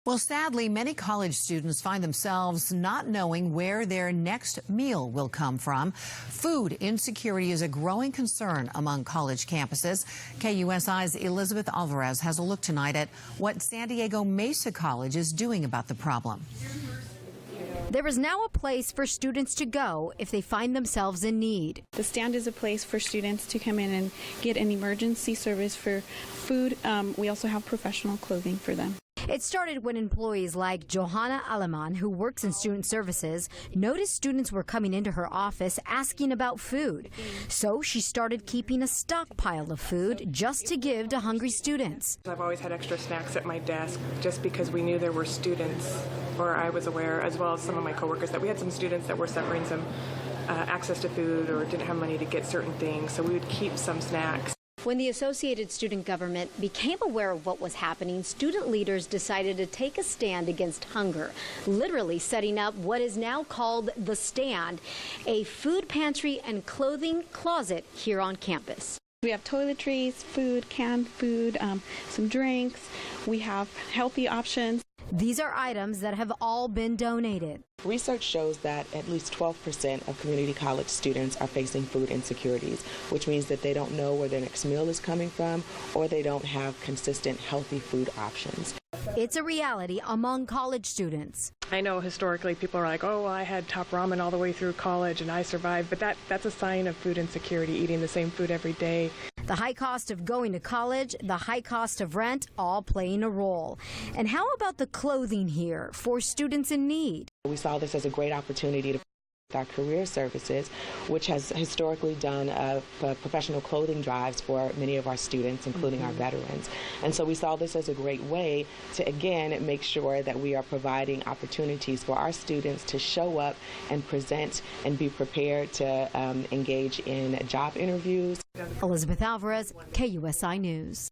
Well, sadly, many college students find themselves not knowing where their next meal will come from. Food insecurity is a growing concern among college campuses. KUSI's Elizabeth Alvarez has a look tonight at what San Diego Mesa College is doing about the problem. There is now a place for students to go if they find themselves in need. The stand is a place for students to come in and get an emergency service for food. We also have professional clothing for them. It started when employees like Johanna Aleman, who works in student services, noticed students were coming into her office asking about food. So she started keeping a stockpile of food just to give to hungry students. I've always had extra snacks at my desk just because we knew there were students, or I was aware, as well as some of my coworkers, that we had some students that were suffering some access to food or didn't have money to get certain things, so we would keep some snacks. When the Associated Student Government became aware of what was happening, student leaders decided to take a stand against hunger, literally setting up what is now called The Stand, a food pantry and clothing closet here on campus. We have toiletries, food, canned food, some drinks. We have healthy options. These are items that have all been donated. Research shows that at least 12% of community college students are facing food insecurities, which means that they don't know where their next meal is coming from or they don't have consistent healthy food options. It's a reality among college students. I know historically people are like, oh, well, I had top ramen all the way through college and I survived, but that's a sign of food insecurity, eating the same food every day. The high cost of going to college, the high cost of rent, all playing a role. And how about the clothing here for students in need? We saw this as a great opportunity to our career services, which has historically done professional clothing drives for many of our students, including our veterans. And so we saw this as a great way to, again, make sure that we are providing opportunities for our students to show up and present and be prepared to engage in job interviews. Elizabeth Alvarez, KUSI News.